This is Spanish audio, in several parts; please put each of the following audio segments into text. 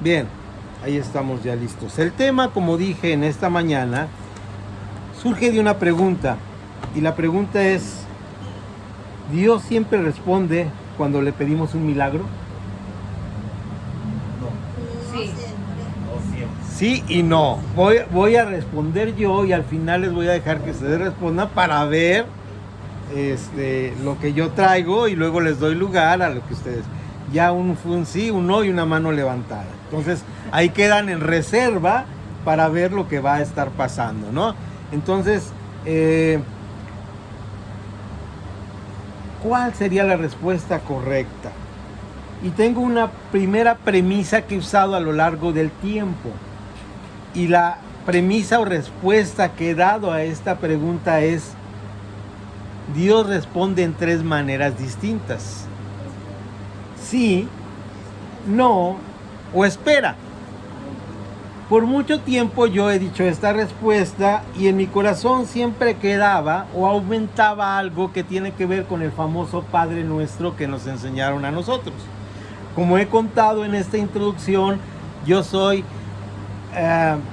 Bien, ahí estamos ya listos. El tema, como dije en esta mañana, surge de una pregunta. Y la pregunta es, ¿Dios siempre responde cuando le pedimos un milagro? No. Sí. No siempre. Sí y no. Voy a responder yo y al final les voy a dejar que ustedes respondan para ver lo que yo traigo y luego les doy lugar a lo que ustedes. Ya fue un sí, un no y una mano levantada. Entonces ahí quedan en reserva para ver lo que va a estar pasando, ¿no? Entonces, ¿cuál sería la respuesta correcta? Y tengo una primera premisa que he usado a lo largo del tiempo. Y la premisa o respuesta que he dado a esta pregunta es: Dios responde en tres maneras distintas: sí, no o espera. Por mucho tiempo yo he dicho esta respuesta y en mi corazón siempre quedaba o aumentaba algo que tiene que ver con el famoso Padre Nuestro que nos enseñaron a nosotros. Como he contado en esta introducción, yo soy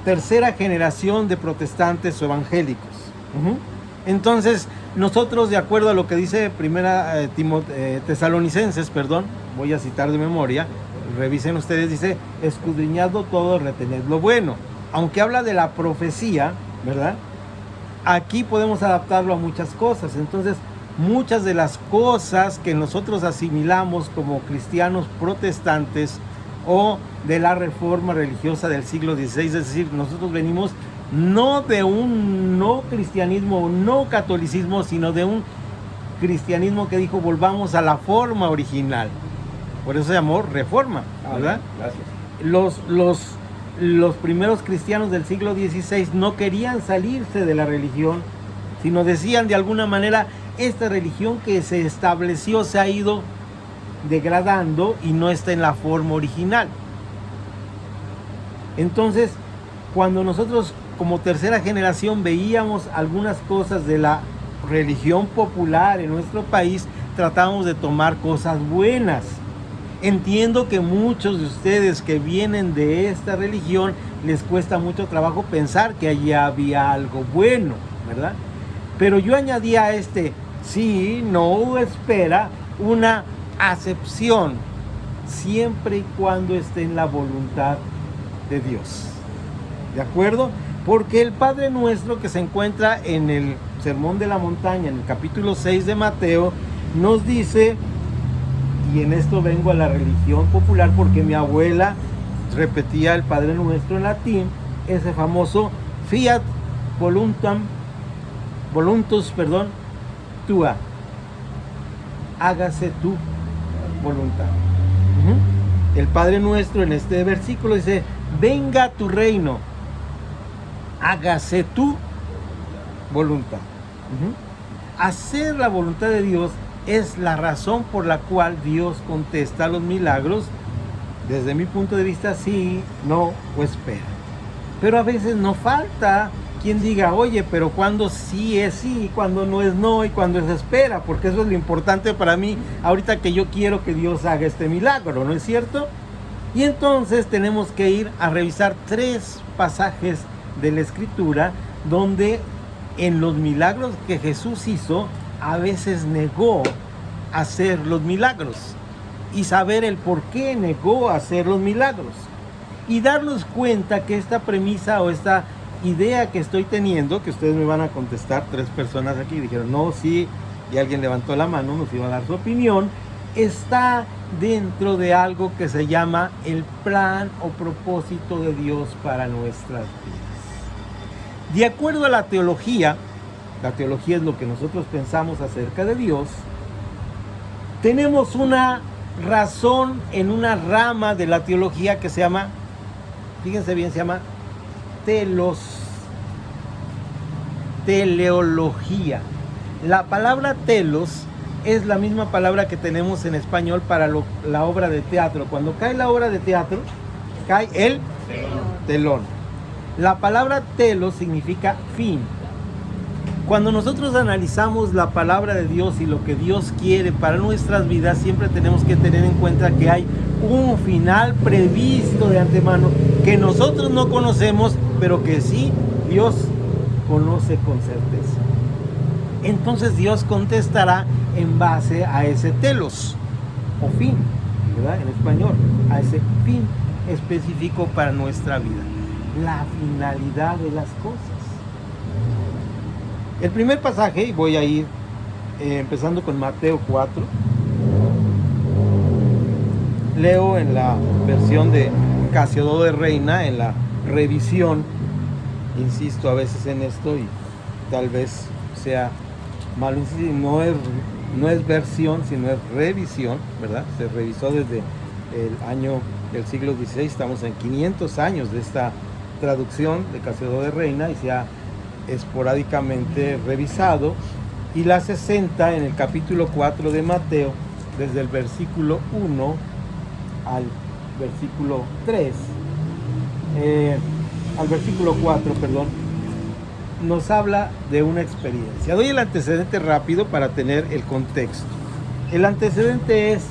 tercera generación de protestantes o evangélicos. Entonces, nosotros, de acuerdo a lo que dice primera Tesalonicenses, voy a citar de memoria, revisen ustedes, dice: escudriñadlo todo, retened lo bueno. Aunque habla de la profecía, ¿verdad? Aquí podemos adaptarlo a muchas cosas. Entonces, muchas de las cosas que nosotros asimilamos como cristianos protestantes o de la reforma religiosa del siglo XVI, es decir, nosotros venimos no de un no cristianismo o no catolicismo, sino de un cristianismo que dijo volvamos a la forma original. Por eso se llamó reforma, ¿verdad? Gracias. Los primeros cristianos del siglo XVI no querían salirse de la religión, sino decían de alguna manera: esta religión que se estableció se ha ido degradando y no está en la forma original. Entonces, cuando nosotros como tercera generación veíamos algunas cosas de la religión popular en nuestro país, tratábamos de tomar cosas buenas. Entiendo que muchos de ustedes que vienen de esta religión les cuesta mucho trabajo pensar que allí había algo bueno, ¿verdad? Pero yo añadía a sí, no, espera, una acepción, siempre y cuando esté en la voluntad de Dios. ¿De acuerdo? Porque el Padre Nuestro, que se encuentra en el Sermón de la Montaña, en el capítulo 6 de Mateo, nos dice, y en esto vengo a la religión popular porque mi abuela repetía el Padre Nuestro en latín, ese famoso fiat voluntus tua, hágase tu voluntad. El Padre Nuestro en este versículo dice: venga tu reino, hágase tu voluntad. Hacer la voluntad de Dios es la razón por la cual Dios contesta los milagros, desde mi punto de vista, sí, no o espera. Pero a veces no falta quien diga: oye, pero cuando sí es sí, cuando no es no y cuando es espera, porque eso es lo importante para mí ahorita que yo quiero que Dios haga este milagro, ¿no es cierto? Y entonces tenemos que ir a revisar 3 pasajes de la Escritura donde en los milagros que Jesús hizo a veces negó hacer los milagros y saber el por qué negó hacer los milagros y darnos cuenta que esta premisa o esta idea que estoy teniendo, que ustedes me van a contestar, 3 personas aquí dijeron no, sí, y alguien levantó la mano, nos iba a dar su opinión, está dentro de algo que se llama el plan o propósito de Dios para nuestras vidas. De acuerdo a la teología es lo que nosotros pensamos acerca de Dios, tenemos una razón en una rama de la teología que se llama, fíjense bien, se llama teleología. La palabra telos es la misma palabra que tenemos en español para la obra de teatro. Cuando cae la obra de teatro, cae el telón. La palabra telos significa fin. Cuando nosotros analizamos la palabra de Dios y lo que Dios quiere para nuestras vidas, siempre tenemos que tener en cuenta que hay un final previsto de antemano que nosotros no conocemos, pero que sí Dios conoce con certeza. Entonces Dios contestará en base a ese telos o fin, ¿verdad? En español, a ese fin específico para nuestra vida, la finalidad de las cosas. El primer pasaje, y voy a ir empezando con Mateo 4, leo en la versión de Casiodó de Reina, en la revisión, insisto a veces en esto y tal vez sea malo insistir, no es versión, sino es revisión, ¿verdad? Se revisó desde el año del siglo XVI, estamos en 500 años de esta traducción de Casiodó de Reina y se ha esporádicamente revisado, y la 60 en el capítulo 4 de Mateo, desde el versículo 1 al versículo 3, al versículo 4, perdón, nos habla de una experiencia. Doy el antecedente rápido para tener el contexto. El antecedente es: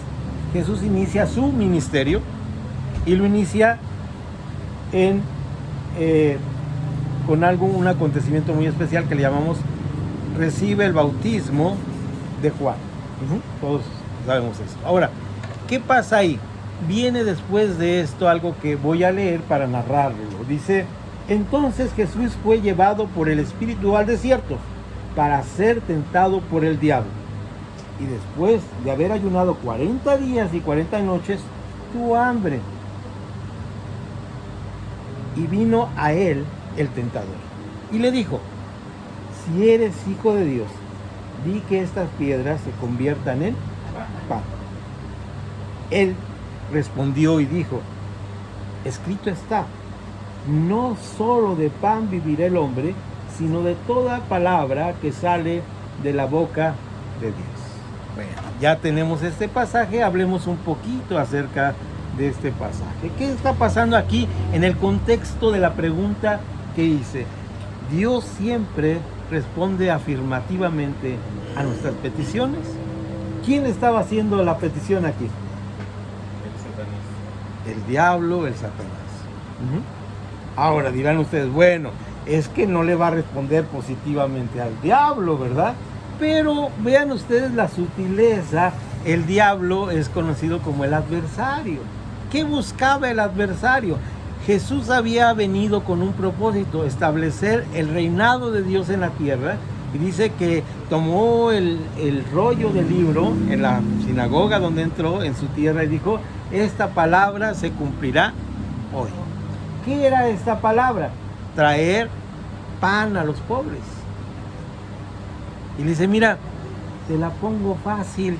Jesús inicia su ministerio y lo inicia con un acontecimiento muy especial que le llamamos recibe el bautismo de Juan. Todos sabemos eso. Ahora, ¿qué pasa ahí? Viene después de esto algo que voy a leer para narrarlo. Dice: entonces Jesús fue llevado por el Espíritu al desierto para ser tentado por el diablo. Y después de haber ayunado 40 días y 40 noches, tuvo hambre. Y vino a él el tentador y le dijo: si eres hijo de Dios, di que estas piedras se conviertan en pan. Él respondió y dijo: escrito está, no solo de pan vivirá el hombre, sino de toda palabra que sale de la boca de Dios. Bueno, ya tenemos este pasaje, hablemos un poquito acerca de este pasaje. ¿Qué está pasando aquí en el contexto de la pregunta que hice? Dios siempre responde afirmativamente a nuestras peticiones. ¿Quién estaba haciendo la petición aquí? El diablo, el Satanás. Ahora dirán ustedes: bueno, es que no le va a responder positivamente al diablo, ¿verdad? Pero vean ustedes la sutileza. El diablo es conocido como el adversario. ¿Qué buscaba el adversario? Jesús había venido con un propósito: establecer el reinado de Dios en la tierra. Y dice que tomó el rollo del libro en la sinagoga donde entró, en su tierra, y dijo: esta palabra se cumplirá hoy. ¿Qué era esta palabra? Traer pan a los pobres. Y le dice: mira, te la pongo fácil.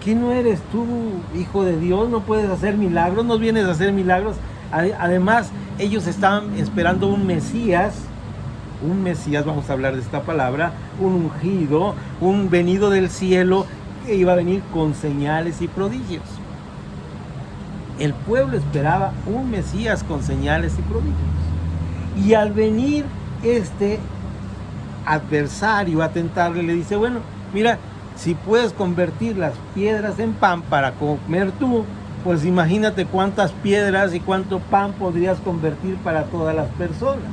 ¿Qué no eres tú, hijo de Dios? ¿No puedes hacer milagros? ¿No vienes a hacer milagros? Además, ellos estaban esperando un Mesías, vamos a hablar de esta palabra, un ungido, un venido del cielo, que iba a venir con señales y prodigios. El pueblo esperaba un Mesías con señales y prodigios. Y al venir este adversario a tentarle, le dice: bueno, mira, si puedes convertir las piedras en pan para comer tú, pues imagínate cuántas piedras y cuánto pan podrías convertir para todas las personas.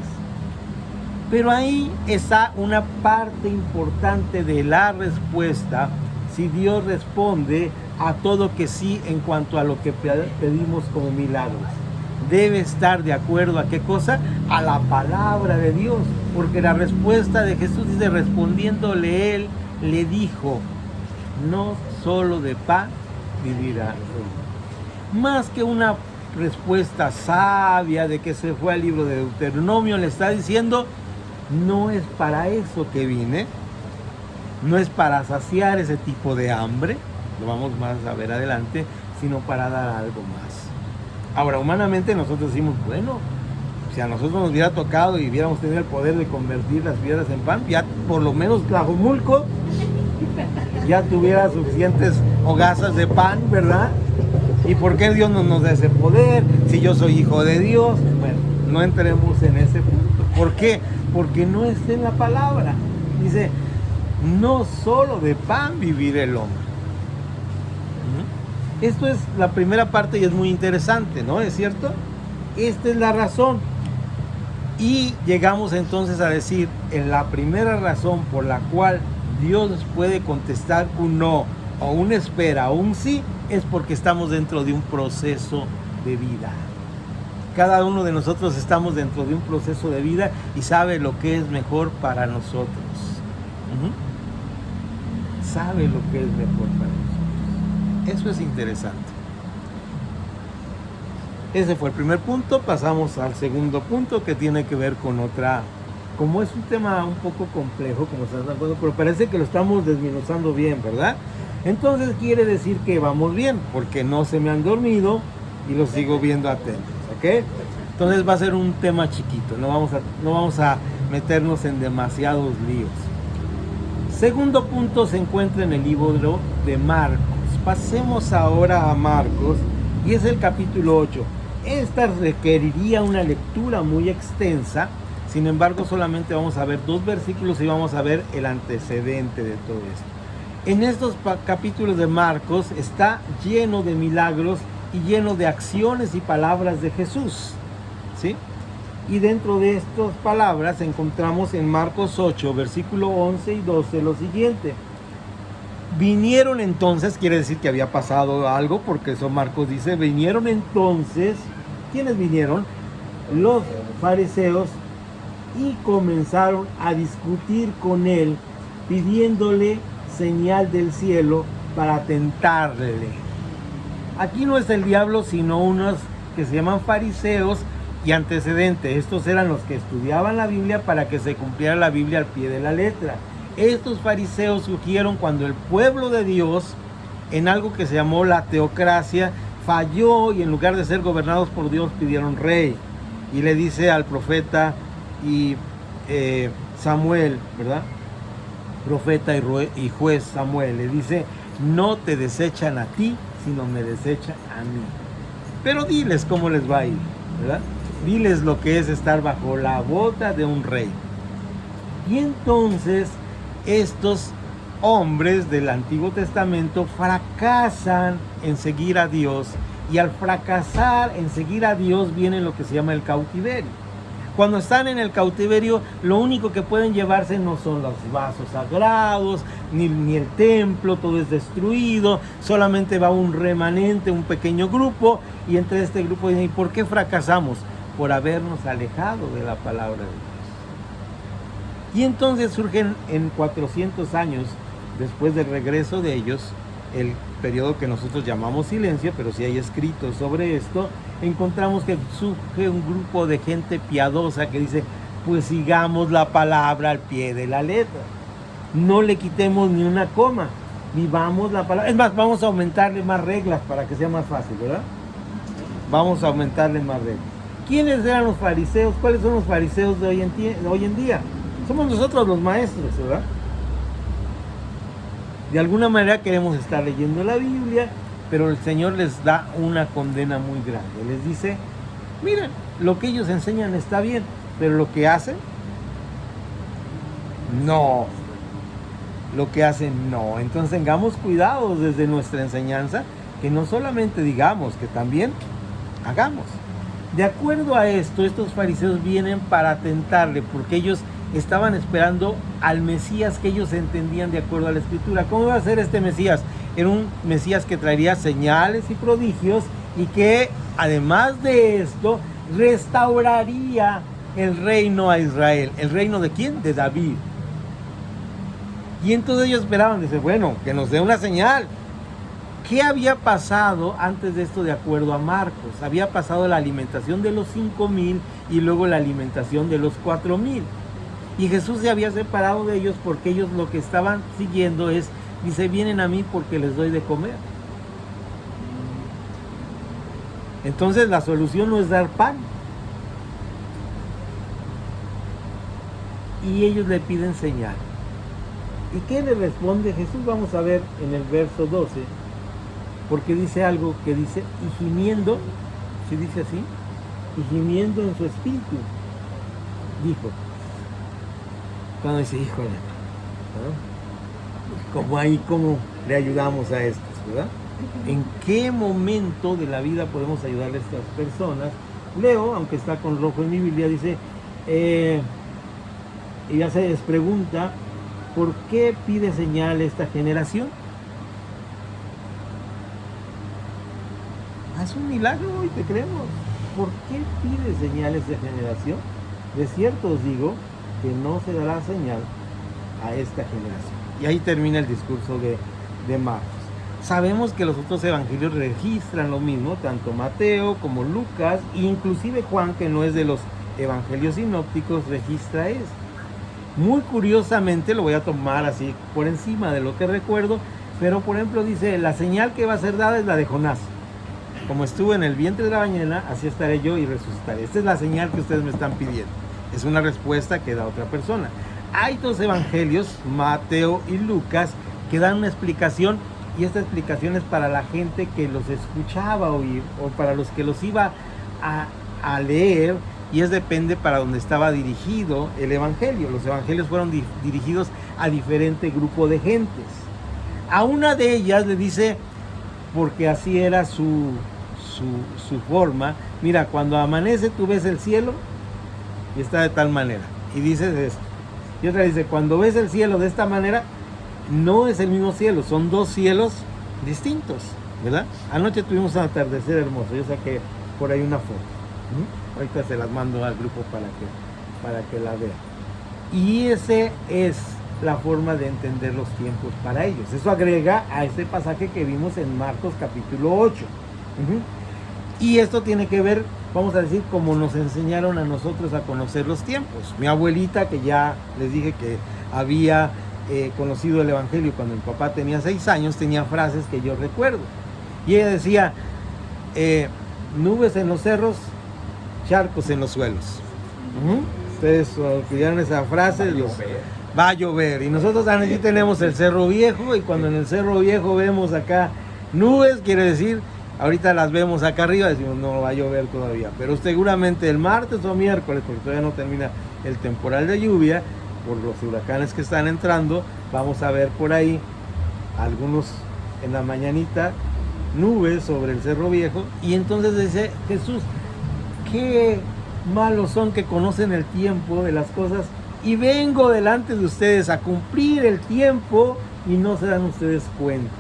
Pero ahí está una parte importante de la respuesta. Si Dios responde a todo que sí en cuanto a lo que pedimos como milagros, debe estar de acuerdo a qué cosa, a la palabra de Dios, porque la respuesta de Jesús dice: respondiéndole él, le dijo: no solo de pan vivirá el hombre. Más que una respuesta sabia de que se fue al libro de Deuteronomio, le está diciendo: no es para eso que vine, no es para saciar ese tipo de hambre, lo vamos más a ver adelante, sino para dar algo más. Ahora, humanamente nosotros decimos: bueno, si a nosotros nos hubiera tocado y hubiéramos tenido el poder de convertir las piedras en pan, ya por lo menos Tlajomulco ya tuviera suficientes hogazas de pan, ¿verdad? ¿Y por qué Dios no nos da ese poder si yo soy hijo de Dios? Bueno, no entremos en ese punto. ¿Por qué? Porque no está en la palabra. Dice, no solo de pan vivirá el hombre. Esto es la primera parte y es muy interesante, ¿no? ¿Es cierto? Esta es la razón. Y llegamos entonces a decir, en la primera razón por la cual Dios puede contestar un no, o un espera, o un sí, es porque estamos dentro de un proceso de vida. Cada uno de nosotros estamos dentro de un proceso de vida y sabe lo que es mejor para nosotros. Sabe lo que es mejor para nosotros. Eso es interesante. Ese fue el primer punto. Pasamos al segundo punto, que tiene que ver con otra. Como es un tema un poco complejo, como se dan cuenta, pero parece que lo estamos desmenuzando bien, ¿verdad? Entonces quiere decir que vamos bien, porque no se me han dormido y los sigo viendo atentos, ¿ok? Entonces va a ser un tema chiquito, no vamos a meternos en demasiados líos. Segundo punto se encuentra en el libro de Marcos. Pasemos ahora a Marcos, y es el capítulo 8. Esta requeriría una lectura muy extensa, sin embargo solamente vamos a ver 2 versículos y vamos a ver el antecedente de todo esto. En estos capítulos de Marcos está lleno de milagros y lleno de acciones y palabras de Jesús, ¿sí? Y dentro de estas palabras encontramos en Marcos 8, versículo 11 y 12 lo siguiente. Vinieron entonces, quiere decir que había pasado algo, porque eso Marcos dice, vinieron entonces, ¿quiénes vinieron? Los fariseos, y comenzaron a discutir con él, pidiéndole señal del cielo para tentarle. Aquí no es el diablo, sino unos que se llaman fariseos y antecedentes. Estos eran los que estudiaban la Biblia para que se cumpliera la Biblia al pie de la letra. Estos fariseos surgieron cuando el pueblo de Dios, en algo que se llamó la teocracia, falló, y en lugar de ser gobernados por Dios pidieron rey. Y le dice al profeta y Samuel, ¿verdad? Profeta y juez Samuel, le dice, no te desechan a ti, sino me desechan a mí. Pero diles cómo les va a ir, ¿verdad? Diles lo que es estar bajo la bota de un rey. Y entonces estos hombres del Antiguo Testamento fracasan en seguir a Dios, y al fracasar en seguir a Dios viene lo que se llama el cautiverio. Cuando están en el cautiverio, lo único que pueden llevarse no son los vasos sagrados, ni el templo, todo es destruido, solamente va un remanente, un pequeño grupo, y entre este grupo dicen, ¿y por qué fracasamos? Por habernos alejado de la palabra de Dios. Y entonces surgen en 400 años después del regreso de ellos, el periodo que nosotros llamamos silencio, pero si hay escritos sobre esto, encontramos que surge un grupo de gente piadosa que dice, pues sigamos la palabra al pie de la letra, no le quitemos ni una coma, vivamos la palabra. Es más, vamos a aumentarle más reglas para que sea más fácil, ¿verdad? Vamos a aumentarle más reglas. ¿Quiénes eran los fariseos? ¿Cuáles son los fariseos de hoy en día? Somos nosotros los maestros, ¿verdad? De alguna manera queremos estar leyendo la Biblia, pero el Señor les da una condena muy grande. Les dice, miren, lo que ellos enseñan está bien, pero lo que hacen, no. Lo que hacen, no. Entonces tengamos cuidado desde nuestra enseñanza, que no solamente digamos, que también hagamos. De acuerdo a esto, estos fariseos vienen para tentarle, porque ellos estaban esperando al Mesías que ellos entendían de acuerdo a la Escritura. ¿Cómo va a ser este Mesías? Era un Mesías que traería señales y prodigios, y que además de esto restauraría el reino a Israel. ¿El reino de quién? De David. Y entonces ellos esperaban, dice, bueno, que nos dé una señal. ¿Qué había pasado antes de esto de acuerdo a Marcos? Había pasado la alimentación de los 5,000 y luego la alimentación de los 4,000. Y Jesús se había separado de ellos porque ellos lo que estaban siguiendo es, dice, vienen a mí porque les doy de comer. Entonces la solución no es dar pan. Y ellos le piden señal. ¿Y qué le responde Jesús? Vamos a ver en el verso 12. Porque dice algo que dice, y gimiendo, ¿sí dice así? Y gimiendo en su espíritu, dijo. Cuando dice, híjole, ¿Cómo le ayudamos a estos, verdad? ¿En qué momento de la vida podemos ayudarle a estas personas? Leo, aunque está con rojo en mi Biblia, dice, ella se les pregunta, ¿por qué pide señal esta generación? Es un milagro y te creemos. ¿Por qué pide señal esta generación? De cierto os digo que no se dará señal a esta generación. Y ahí termina el discurso de Marcos. Sabemos que los otros evangelios registran lo mismo, tanto Mateo como Lucas, inclusive Juan, que no es de los evangelios sinópticos, registra esto. Muy curiosamente, lo voy a tomar así por encima de lo que recuerdo, pero por ejemplo dice, la señal que va a ser dada es la de Jonás. Como estuve en el vientre de la ballena, así estaré yo y resucitaré. Esta es la señal que ustedes me están pidiendo. Es una respuesta que da otra persona. Hay dos evangelios, Mateo y Lucas, que dan una explicación, y esta explicación es para la gente que los escuchaba oír, o para los que los iba a leer, y depende para dónde estaba dirigido el evangelio. Los evangelios fueron dirigidos a diferente grupo de gentes. A una de ellas le dice, porque así era su forma, mira, cuando amanece tú ves el cielo y está de tal manera, y dices esto. Y otra dice, cuando ves el cielo de esta manera, no es el mismo cielo, son dos cielos distintos, ¿verdad? Anoche tuvimos un atardecer hermoso, yo saqué por ahí una foto. Ahorita se las mando al grupo para que la vean. Y ese es la forma de entender los tiempos para ellos. Eso agrega a este pasaje que vimos en Marcos capítulo 8. Y esto tiene que ver, vamos a decir, como nos enseñaron a nosotros a conocer los tiempos. Mi abuelita, que ya les dije que había conocido el evangelio cuando mi papá tenía 6 años, tenía frases que yo recuerdo. Y ella decía, nubes en los cerros, charcos en los suelos. Ustedes escucharon esa frase, va a llover. Y nosotros aquí tenemos el Cerro Viejo, y cuando en el Cerro Viejo vemos acá nubes, quiere decir, ahorita las vemos acá arriba, decimos no va a llover todavía, pero seguramente el martes o miércoles, porque todavía no termina el temporal de lluvia, por los huracanes que están entrando, vamos a ver por ahí algunos en la mañanita, nubes sobre el Cerro Viejo. Y entonces dice Jesús, qué malos son que conocen el tiempo de las cosas, y vengo delante de ustedes a cumplir el tiempo y no se dan ustedes cuenta.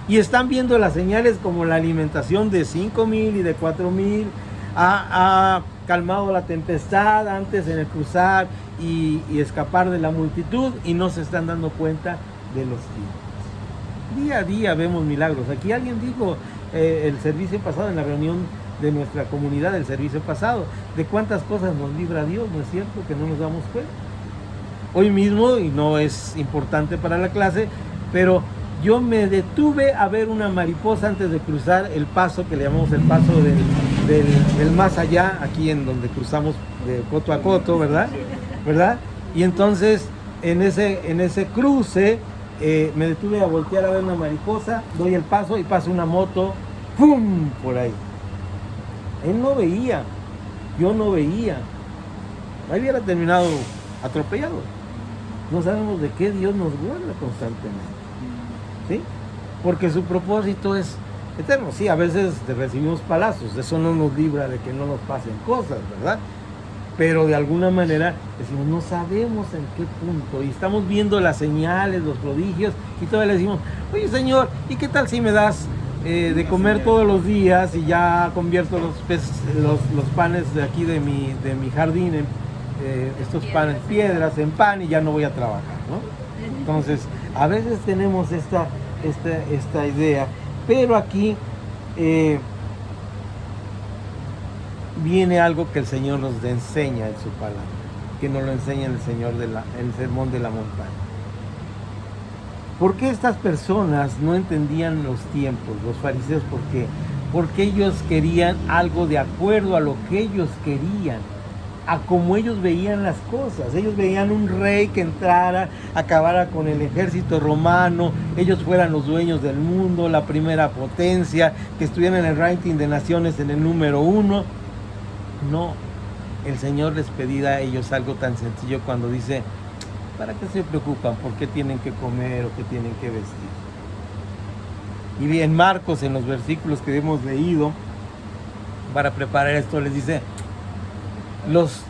Y están viendo las señales como la alimentación de 5,000 y de 4,000, ha calmado la tempestad antes en el cruzar y escapar de la multitud, y no se están dando cuenta de los tiempos. Día a día vemos milagros. Aquí alguien dijo el servicio pasado, en la reunión de nuestra comunidad, el servicio pasado, de cuántas cosas nos libra Dios, ¿no es cierto? Que no nos damos cuenta. Hoy mismo, y no es importante para la clase, pero yo me detuve a ver una mariposa antes de cruzar el paso que le llamamos el paso del más allá, aquí en donde cruzamos de coto a coto, ¿verdad? Y entonces en ese cruce me detuve a voltear a ver una mariposa, doy el paso y pasa una moto, ¡pum!, por ahí. Él no veía, yo no veía. Ahí hubiera terminado atropellado. No sabemos de qué Dios nos guarda constantemente, ¿sí? Porque su propósito es eterno. Sí, a veces recibimos palazos, eso no nos libra de que no nos pasen cosas, ¿verdad? Pero de alguna manera decimos, no sabemos en qué punto, y estamos viendo las señales, los prodigios, y todavía le decimos, oye Señor, ¿y qué tal si me das de comer todos los días y ya convierto los panes de aquí de mi jardín en estos panes, piedras, en pan, y ya no voy a trabajar, ¿no? Entonces, a veces tenemos esta idea, pero aquí viene algo que el Señor nos enseña en su palabra, que nos lo enseña el Señor en el Sermón de la Montaña. ¿Por qué estas personas no entendían los tiempos, los fariseos? ¿Por qué? Porque ellos querían algo de acuerdo a lo que ellos querían, a cómo ellos veían las cosas. Ellos veían un rey que entrara, acabara con el ejército romano, ellos fueran los dueños del mundo, la primera potencia, que estuvieran en el ranking de naciones en el número 1. No, el Señor les pedía a ellos algo tan sencillo cuando dice, ¿Para qué se preocupan? ¿Por qué tienen que comer o qué tienen que vestir? Y en Marcos, en los versículos que hemos leído, para preparar esto, les dice, los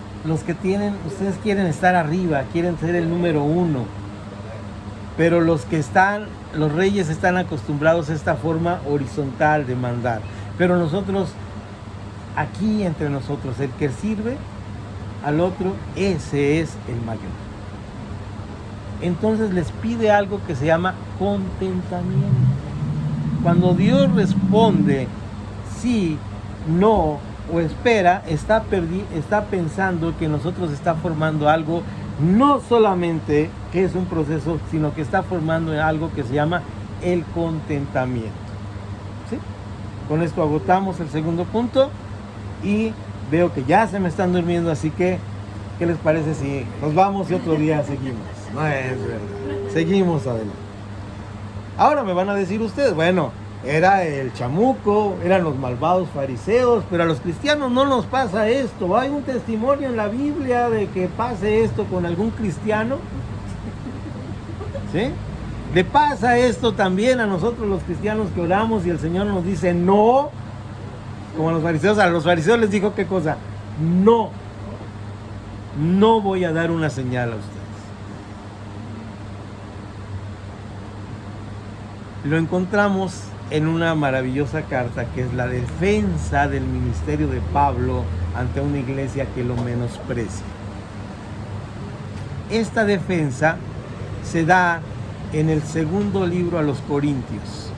que tienen, ustedes quieren estar arriba, quieren ser el número uno, pero los reyes están acostumbrados a esta forma horizontal de mandar. Pero nosotros, aquí entre nosotros, el que sirve al otro, ese es el mayor. Entonces les pide algo que se llama contentamiento. Cuando Dios responde sí, no o espera, está pensando que nosotros está formando algo, no solamente que es un proceso, sino que está formando algo que se llama el contentamiento. ¿Sí? Con esto agotamos el segundo punto y veo que ya se me están durmiendo, así que ¿qué les parece si nos vamos y otro día seguimos? No es verdad. Seguimos adelante. Ahora me van a decir ustedes, bueno, era el chamuco, eran los malvados fariseos, pero a los cristianos no nos pasa esto. ¿Hay un testimonio en la Biblia de que pase esto con algún cristiano? ¿Sí? ¿Le pasa esto también a nosotros los cristianos que oramos y el Señor nos dice no? Como a los fariseos. A los fariseos les dijo, ¿qué cosa? No. No voy a dar una señal a ustedes. Lo encontramos en una maravillosa carta que es la defensa del ministerio de Pablo ante una iglesia que lo menosprecia. Esta defensa se da en el segundo libro a los Corintios.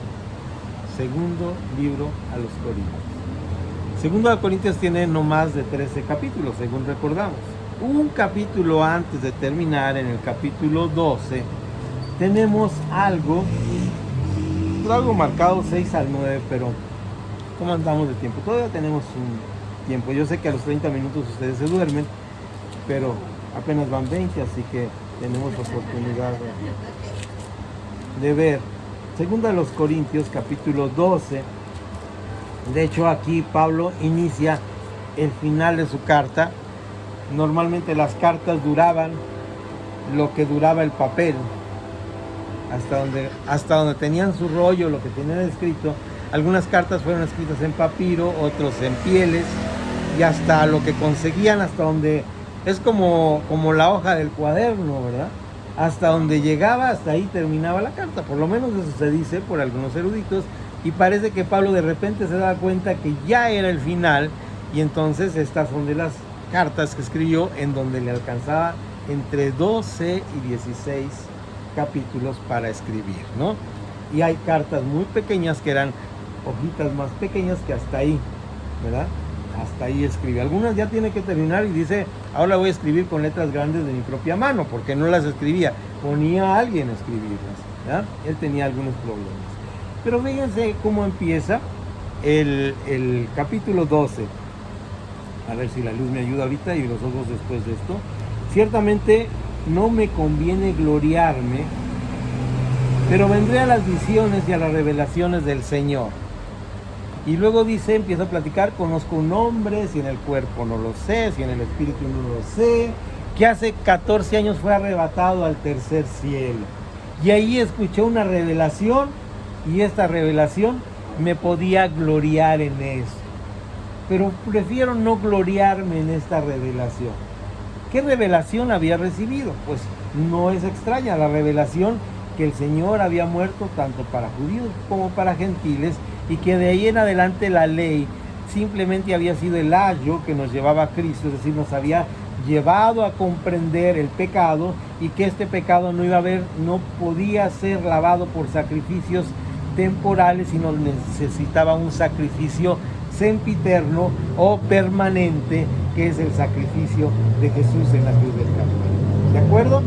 Segundo libro a los Corintios. Segundo de Corintios tiene no más de 13 capítulos, según recordamos. Un capítulo antes de terminar, en el capítulo 12, tenemos algo marcado 6 al 9, pero ¿cómo andamos de tiempo? Todavía tenemos un tiempo. Yo sé que a los 30 minutos ustedes se duermen, pero apenas van 20, así que tenemos oportunidad de ver. Segunda de los Corintios, capítulo 12. De hecho, aquí Pablo inicia el final de su carta. Normalmente las cartas duraban lo que duraba el papel, hasta donde tenían su rollo, lo que tenían escrito. Algunas cartas fueron escritas en papiro, otros en pieles, y hasta lo que conseguían, hasta donde es como la hoja del cuaderno, ¿verdad? Hasta donde llegaba, hasta ahí terminaba la carta. Por lo menos eso se dice por algunos eruditos, y parece que Pablo de repente se da cuenta que ya era el final, y entonces estas son de las cartas que escribió, en donde le alcanzaba entre 12 y 16 capítulos para escribir, ¿no? Y hay cartas muy pequeñas que eran hojitas más pequeñas que hasta ahí, ¿verdad? Hasta ahí escribe. Algunas ya tiene que terminar y dice, ahora voy a escribir con letras grandes de mi propia mano, porque no las escribía, ponía a alguien a escribirlas, ¿verdad? Él tenía algunos problemas. Pero fíjense cómo empieza el capítulo 12. A ver si la luz me ayuda ahorita y los ojos después de esto. Ciertamente no me conviene gloriarme, pero vendré a las visiones y a las revelaciones del Señor. Y luego dice, empieza a platicar, conozco un hombre, si en el cuerpo no lo sé, si en el espíritu no lo sé, que hace 14 años fue arrebatado al tercer cielo. Y ahí escuché una revelación, y esta revelación me podía gloriar en eso. Pero prefiero no gloriarme en esta revelación. ¿Qué revelación había recibido? Pues no es extraña, la revelación que el Señor había muerto tanto para judíos como para gentiles, y que de ahí en adelante la ley simplemente había sido el ayo que nos llevaba a Cristo, es decir, nos había llevado a comprender el pecado, y que este pecado no podía ser lavado por sacrificios temporales, sino necesitaba un sacrificio sempiterno o permanente, que es el sacrificio de Jesús en la cruz del Calvario. ¿De acuerdo?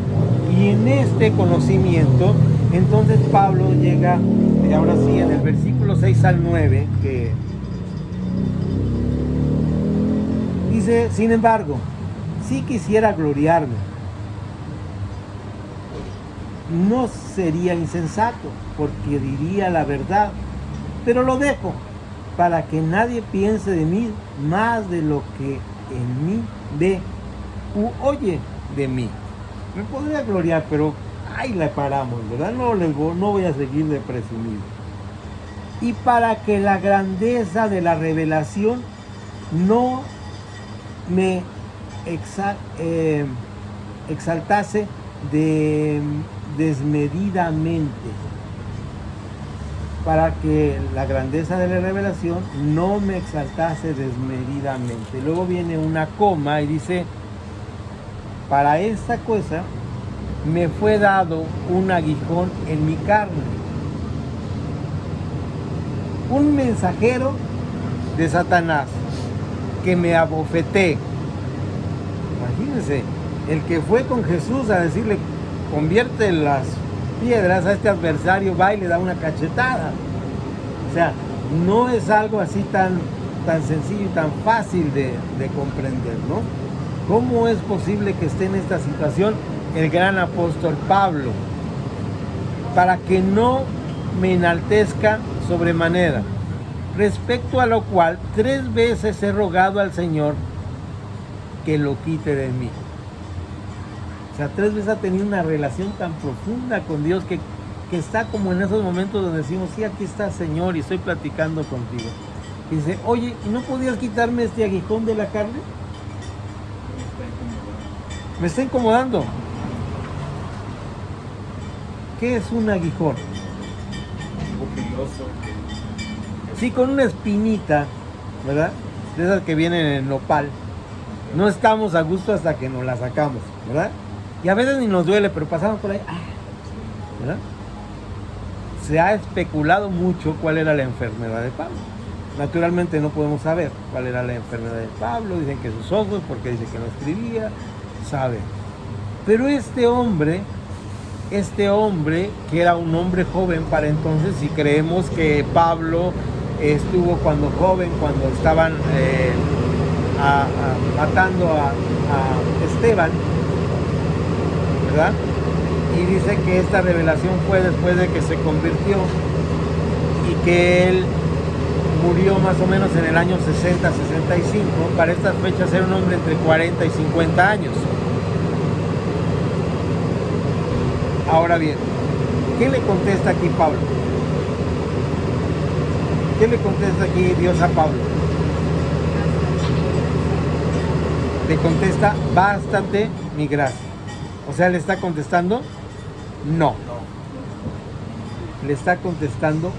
Y en este conocimiento, entonces Pablo llega, ahora sí, en el versículo 6 al 9, que dice, sin embargo, si quisiera gloriarme, no sería insensato, porque diría la verdad, pero lo dejo, para que nadie piense de mí más de lo que en mí ve u oye de mí. Me podría gloriar, pero ahí la paramos, ¿verdad? No voy a seguir de presumido. Y para que la grandeza de la revelación no me exaltase desmedidamente. Para que la grandeza de la revelación no me exaltase desmedidamente. Luego viene una coma y dice, para esta cosa me fue dado un aguijón en mi carne, un mensajero de Satanás que me abofeté. Imagínense, el que fue con Jesús a decirle, convierte las piedras, a este adversario va y le da una cachetada. O sea, no es algo así tan sencillo y tan fácil de comprender, ¿no? ¿Cómo es posible que esté en esta situación el gran apóstol Pablo? Para que no me enaltezca sobremanera, respecto a lo cual 3 veces he rogado al Señor que lo quite de mí. O sea, 3 veces ha tenido una relación tan profunda con Dios que está como en esos momentos donde decimos, sí, aquí está Señor y estoy platicando contigo. Y dice, oye, ¿y no podías quitarme este aguijón de la carne? Me está incomodando. ¿Qué es un aguijón? Sí, con una espinita, ¿verdad? De esas que vienen en el nopal. No estamos a gusto hasta que nos la sacamos, ¿verdad? Y a veces ni nos duele, pero pasamos por ahí, ¿verdad? Se ha especulado mucho cuál era la enfermedad de Pablo. Naturalmente no podemos saber cuál era la enfermedad de Pablo. Dicen que sus ojos, porque dice que no escribía, sabe. Pero este hombre, que era un hombre joven para entonces, si creemos que Pablo estuvo cuando joven, cuando estaban matando a Esteban, ¿verdad? Y dice que esta revelación fue después de que se convirtió y que él murió más o menos en el año 60-65. Para estas fechas era un hombre entre 40 y 50 años. Ahora bien, ¿qué le contesta aquí Pablo? ¿Qué le contesta aquí Dios a Pablo? Le contesta, bástate mi gracia. O sea, le está contestando, no. Le está contestando,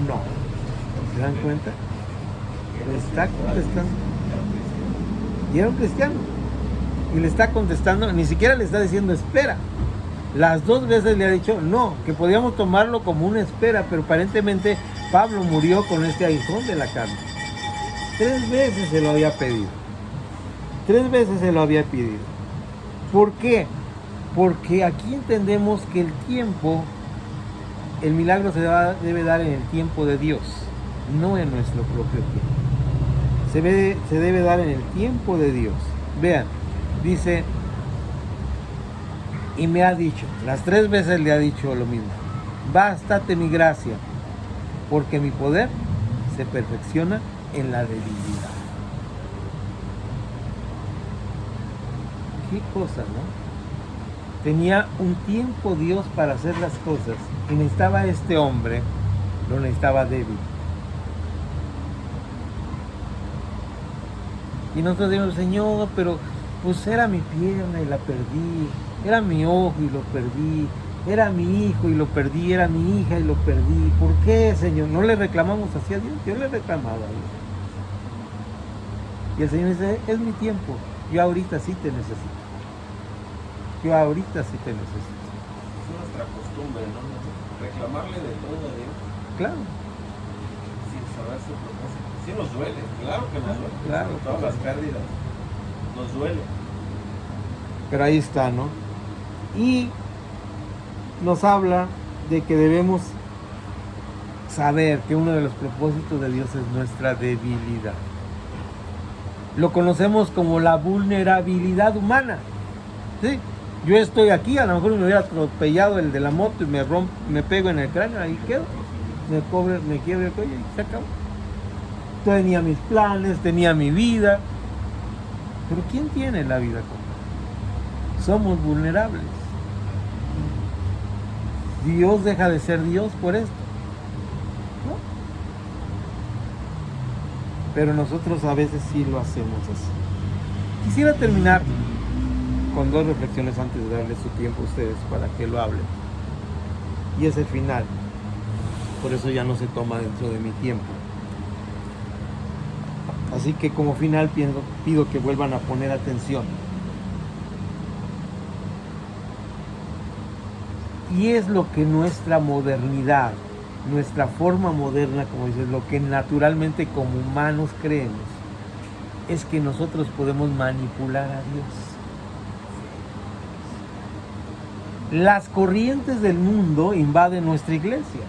no. ¿Se dan cuenta? Le está contestando. Y era un cristiano. Y le está contestando, ni siquiera le está diciendo espera. Las 2 veces le ha dicho no, que podíamos tomarlo como una espera, pero aparentemente Pablo murió con este aguijón de la carne. 3 veces se lo había pedido. 3 veces se lo había pedido. ¿Por qué? Porque aquí entendemos que el tiempo, el milagro debe dar en el tiempo de Dios, no en nuestro propio tiempo. Se debe dar en el tiempo de Dios. Vean, dice, y me ha dicho, las 3 veces le ha dicho lo mismo, bástate mi gracia, porque mi poder se perfecciona en la debilidad. Qué cosa, ¿no? Tenía un tiempo Dios para hacer las cosas y necesitaba a este hombre, lo necesitaba débil. Y nosotros decimos, Señor, pero pues era mi pierna y la perdí, era mi ojo y lo perdí, era mi hijo y lo perdí, era mi hija y lo perdí. ¿Por qué, Señor? No le reclamamos así a Dios, yo le reclamaba a Dios. Y el Señor dice, es mi tiempo, yo ahorita sí te necesito. Yo ahorita sí te necesito. Es nuestra costumbre, ¿no? Reclamarle de todo a Dios. Claro. Sin saber su propósito. Sí nos duele, claro que nos duele. Claro. Todas las pérdidas nos duele. Pero ahí está, ¿no? Y nos habla de que debemos saber que uno de los propósitos de Dios es nuestra debilidad. Lo conocemos como la vulnerabilidad humana. ¿Sí? Yo estoy aquí, a lo mejor me hubiera atropellado el de la moto y me pego en el cráneo, ahí quedo, me quiebro el cuello y se acabó. Tenía mis planes, tenía mi vida, pero ¿quién tiene la vida completa? Somos vulnerables. Dios deja de ser Dios por esto, ¿no? Pero nosotros a veces sí lo hacemos así. Quisiera terminar con 2 reflexiones antes de darle su tiempo a ustedes para que lo hablen. Y es el final. Por eso ya no se toma dentro de mi tiempo. Así que como final pido que vuelvan a poner atención. Y es lo que nuestra modernidad, nuestra forma moderna, como dices, lo que naturalmente como humanos creemos, es que nosotros podemos manipular a Dios. Las corrientes del mundo invaden nuestra iglesia.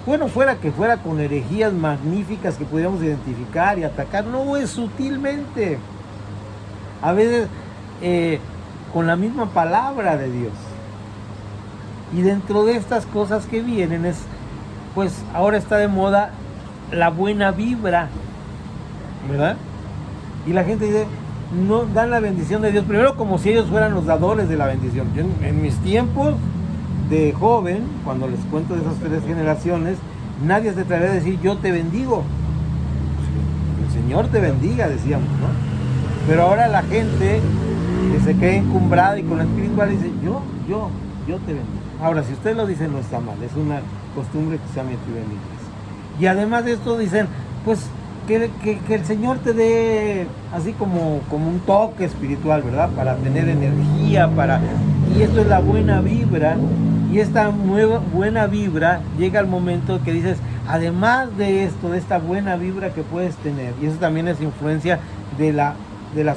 Bueno, fuera que fuera con herejías magníficas que pudiéramos identificar y atacar, no, es sutilmente. A veces con la misma palabra de Dios. Y dentro de estas cosas que vienen es, pues ahora está de moda la buena vibra, ¿verdad? Y la gente dice, no dan la bendición de Dios, primero como si ellos fueran los dadores de la bendición. Yo, en mis tiempos de joven, cuando les cuento de esas 3 generaciones, nadie se atrevía a decir, yo te bendigo. El Señor te bendiga, decíamos, ¿no? Pero ahora la gente que se cree encumbrada y con la espiritual dice, yo te bendigo. Ahora, si usted lo dice, no está mal, es una costumbre que se ha metido en la iglesia. Y además de esto dicen, pues, que el Señor te dé así como un toque espiritual, ¿verdad? Para tener energía, y esto es la buena vibra. Y esta buena vibra llega al momento que dices, además de esto, de esta buena vibra que puedes tener, y eso también es influencia de las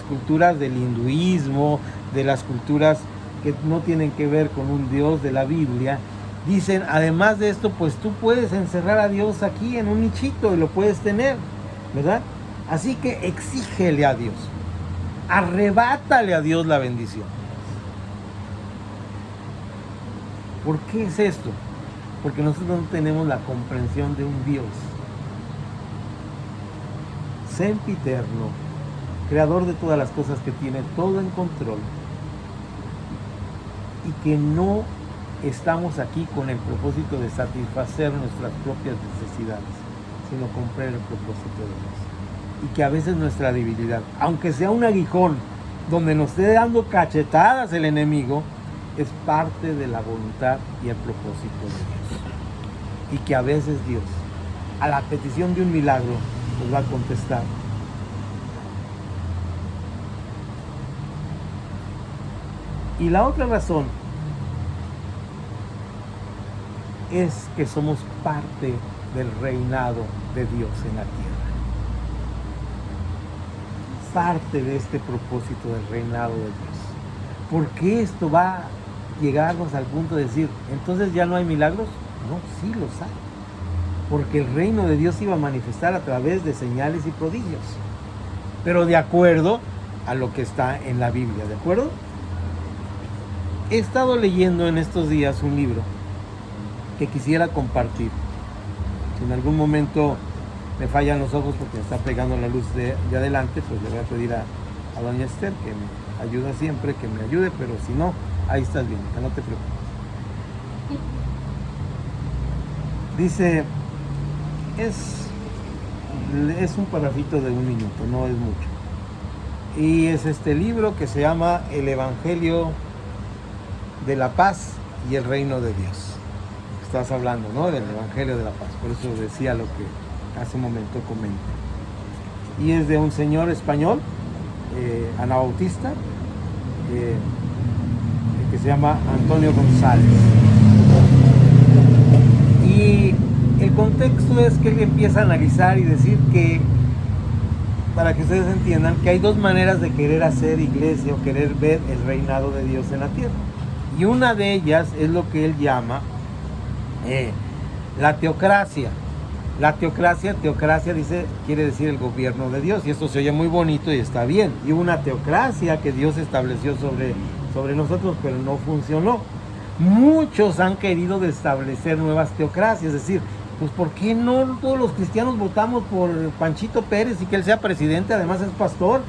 culturas del hinduismo, de las culturas que no tienen que ver con un Dios de la Biblia, dicen, además de esto, pues tú puedes encerrar a Dios aquí en un nichito y lo puedes tener, ¿verdad? Así que exígele a Dios, arrebátale a Dios la bendición. ¿Por qué es esto? Porque nosotros no tenemos la comprensión de un Dios sempiterno, creador de todas las cosas, que tiene todo en control, y que no estamos aquí con el propósito de satisfacer nuestras propias necesidades, sino cumplir el propósito de Dios. Y que a veces nuestra debilidad, aunque sea un aguijón donde nos esté dando cachetadas el enemigo, es parte de la voluntad y el propósito de Dios. Y que a veces Dios, a la petición de un milagro, nos va a contestar. Y la otra razón es que somos parte del reinado de Dios en la tierra. Parte de este propósito del reinado de Dios. ¿Por qué esto va a llegarnos al punto de decir, entonces ya no hay milagros? No, sí los hay. Porque el reino de Dios iba a manifestar a través de señales y prodigios. Pero de acuerdo a lo que está en la Biblia, ¿de acuerdo? He estado leyendo en estos días un libro que quisiera compartir. Si en algún momento me fallan los ojos porque me está pegando la luz de adelante, pues le voy a pedir a doña Esther, que me ayuda siempre, que me ayude, pero si no, ahí estás bien, no te preocupes. Dice, es un parrafito de 1 minuto, no es mucho. Y es este libro que se llama El Evangelio de la Paz y el Reino de Dios. Estás hablando, ¿no? Del Evangelio de la Paz. Por eso decía lo que hace un momento comenté. Y es de un señor español, anabautista, que se llama Antonio González. Y el contexto es que él empieza a analizar y decir que, para que ustedes entiendan, que hay 2 maneras de querer hacer iglesia o querer ver el reinado de Dios en la tierra. Y una de ellas es lo que él llama la teocracia. La teocracia quiere decir el gobierno de Dios, y esto se oye muy bonito y está bien. Y una teocracia que Dios estableció sobre nosotros, pero no funcionó. Muchos han querido establecer nuevas teocracias, es decir, pues ¿por qué no todos los cristianos votamos por Panchito Pérez y que él sea presidente, además es pastor,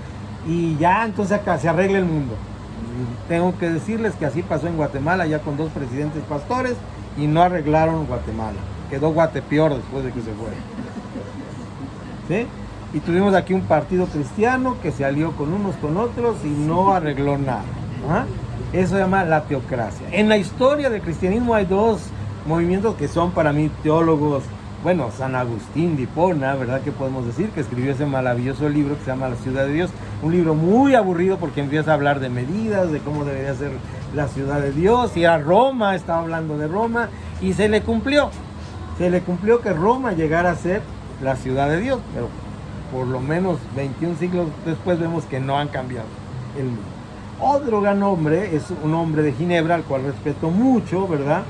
y ya entonces acá se arregla el mundo? Tengo que decirles que así pasó en Guatemala, ya con 2 presidentes pastores, y no arreglaron Guatemala. Quedó Guatepeor después de que se fue. ¿Sí? Y tuvimos aquí un partido cristiano que se alió con unos con otros y no arregló nada. ¿Ah? Eso se llama la teocracia. En la historia del cristianismo hay dos movimientos que son para mí teólogos. Bueno, San Agustín de Hipona, ¿verdad? Que podemos decir que escribió ese maravilloso libro que se llama La Ciudad de Dios. Un libro muy aburrido porque empieza a hablar de medidas, de cómo debería ser la ciudad de Dios. Y a Roma, estaba hablando de Roma y se le cumplió. Se le cumplió que Roma llegara a ser la ciudad de Dios, pero por lo menos 21 siglos después vemos que no han cambiado el mundo. Otro gran hombre es un hombre de Ginebra, al cual respeto mucho, ¿verdad?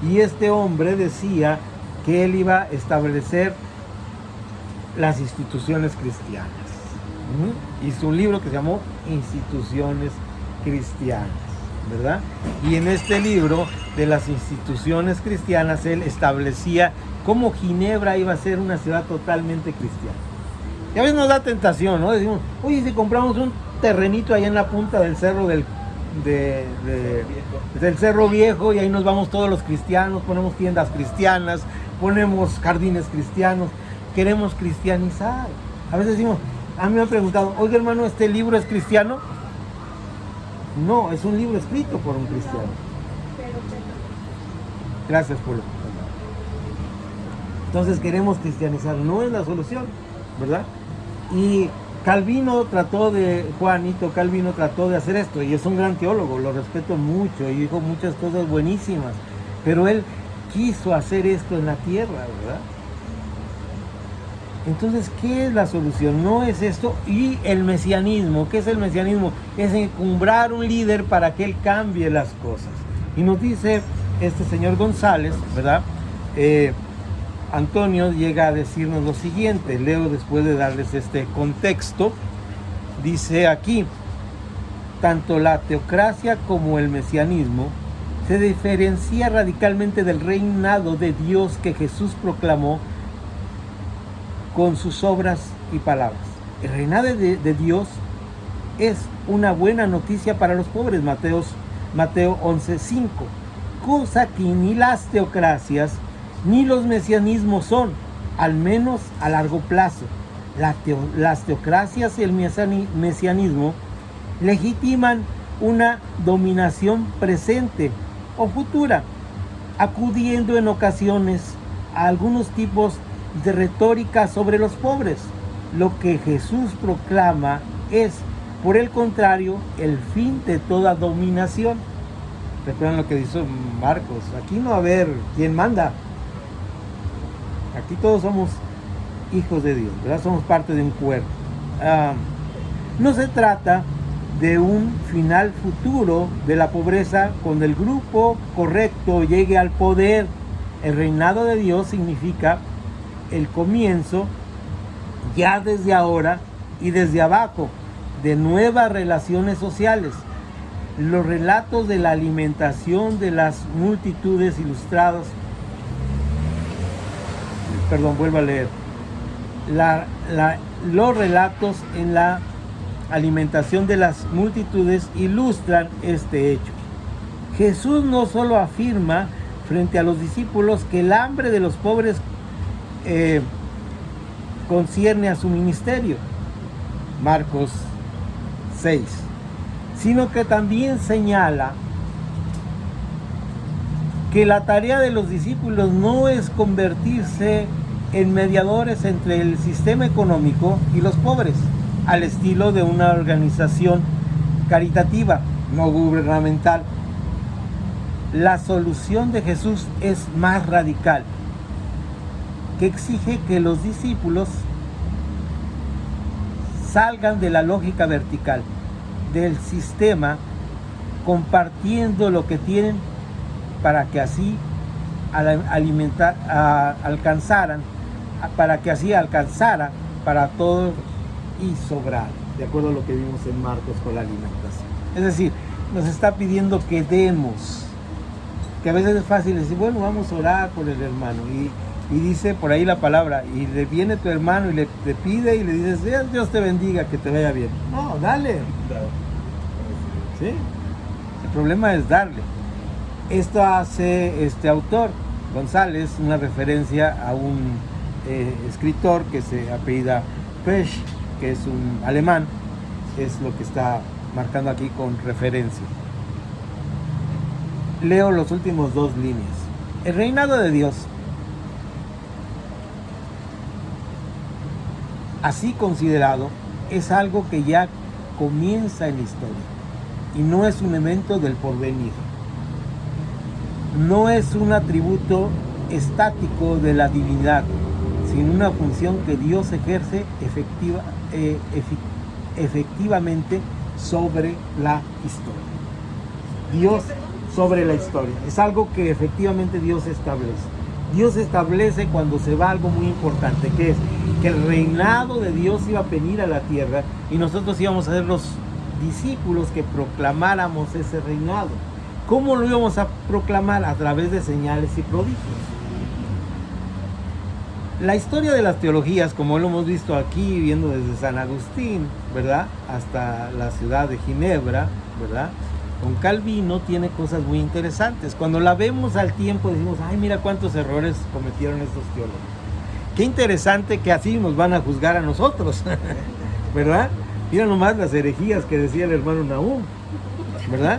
Y este hombre decía que él iba a establecer las instituciones cristianas. Hizo un libro que se llamó Instituciones Cristianas, ¿verdad? Y en este libro de las instituciones cristianas, él establecía cómo Ginebra iba a ser una ciudad totalmente cristiana. Y a veces nos da tentación, ¿no? Decimos, oye, si compramos un terrenito allá en la punta del cerro del Cerro Viejo y ahí nos vamos todos los cristianos, ponemos tiendas cristianas, ponemos jardines cristianos, queremos cristianizar. A veces decimos, a mí me han preguntado, oiga hermano, ¿este libro es cristiano? No, es un libro escrito por un cristiano. Gracias por lo que entonces queremos cristianizar, no es la solución, ¿verdad? Y Juanito Calvino trató de hacer esto, y es un gran teólogo, lo respeto mucho, y dijo muchas cosas buenísimas, pero él quiso hacer esto en la tierra, ¿verdad? Entonces, ¿qué es la solución? No es esto. Y el mesianismo, ¿qué es el mesianismo? Es encumbrar un líder para que él cambie las cosas. Y nos dice este señor González, ¿verdad? Antonio llega a decirnos lo siguiente, leo después de darles este contexto, dice aquí, tanto la teocracia como el mesianismo se diferencia radicalmente del reinado de Dios que Jesús proclamó con sus obras y palabras. El reinado de Dios es una buena noticia para los pobres, Mateo 11:5, cosa que ni las teocracias ni los mesianismos son, al menos a largo plazo. Las teocracias y el mesianismo legitiman una dominación presente o futura, acudiendo en ocasiones a algunos tipos de retórica sobre los pobres. Lo que Jesús proclama es, por el contrario, el fin de toda dominación. Recuerdan lo que dice Marcos, aquí no va a haber quien manda. Aquí todos somos hijos de Dios, ¿verdad? Somos parte de un cuerpo. No se trata de un final futuro de la pobreza cuando el grupo correcto llegue al poder. El reinado de Dios significa el comienzo, ya desde ahora y desde abajo, de nuevas relaciones sociales. Los relatos de la alimentación de las multitudes ilustradas, vuelvo a leer, los relatos en la alimentación de las multitudes ilustran este hecho. Jesús no solo afirma frente a los discípulos que el hambre de los pobres concierne a su ministerio, Marcos 6, sino que también señala que la tarea de los discípulos no es convertirse en mediadores entre el sistema económico y los pobres, al estilo de una organización caritativa, no gubernamental. La solución de Jesús es más radical, que exige que los discípulos salgan de la lógica vertical del sistema, compartiendo lo que tienen para que así alcanzara para todos y sobrar, de acuerdo a lo que vimos en Marcos con la alimentación. Es decir, nos está pidiendo que demos, que a veces es fácil decir, bueno, vamos a orar por el hermano, y dice por ahí la palabra, y le viene tu hermano y le pide y le dices, Dios te bendiga, que te vaya bien. No, dale. ¿Sí? El problema es darle. Esto hace este autor, González, una referencia a un escritor que se apellida Pesch, que es un alemán, es lo que está marcando aquí con referencia. Leo los últimos dos líneas. El reinado de Dios, así considerado, es algo que ya comienza en la historia y no es un evento del porvenir. No es un atributo estático de la divinidad, sino una función que Dios ejerce efectivamente sobre la historia. Dios sobre la historia. Es algo que efectivamente Dios establece. Dios establece cuando se va algo muy importante, que es que el reinado de Dios iba a venir a la tierra y nosotros íbamos a ser los discípulos que proclamáramos ese reinado. ¿Cómo lo íbamos a proclamar? A través de señales y prodigios. La historia de las teologías, como lo hemos visto aquí, viendo desde San Agustín, ¿verdad?, hasta la ciudad de Ginebra, ¿verdad?, con Calvino, tiene cosas muy interesantes. Cuando la vemos al tiempo decimos, ay, mira cuántos errores cometieron estos teólogos. Qué interesante que así nos van a juzgar a nosotros, ¿verdad? Mira nomás las herejías que decía el hermano Nahum, ¿verdad?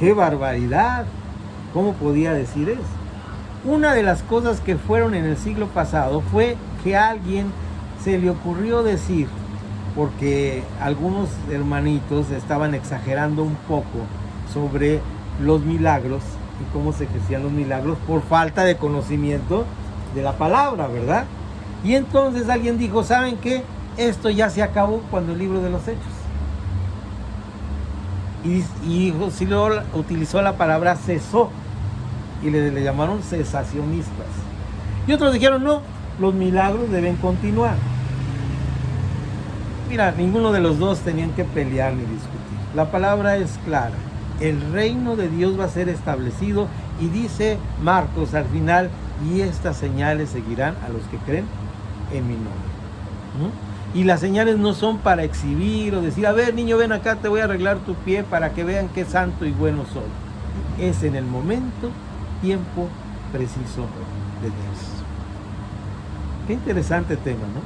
¡Qué barbaridad! ¿Cómo podía decir eso? Una de las cosas que fueron en el siglo pasado fue que a alguien se le ocurrió decir, porque algunos hermanitos estaban exagerando un poco sobre los milagros y cómo se ejercían los milagros por falta de conocimiento de la palabra, ¿verdad? Y entonces alguien dijo, ¿saben qué? Esto ya se acabó cuando el libro de los Hechos. Y utilizó la palabra cesó y le llamaron cesacionistas. Y otros dijeron, no, los milagros deben continuar. Mira, ninguno de los dos tenían que pelear ni discutir. La palabra es clara. El reino de Dios va a ser establecido y dice Marcos al final, y estas señales seguirán a los que creen en mi nombre. Y las señales no son para exhibir o decir, a ver niño, ven acá, te voy a arreglar tu pie para que vean qué santo y bueno soy. Es en el momento, tiempo preciso de Dios. Qué interesante tema, ¿no?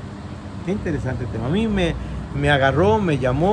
Qué interesante tema. A mí me agarró, me llamó.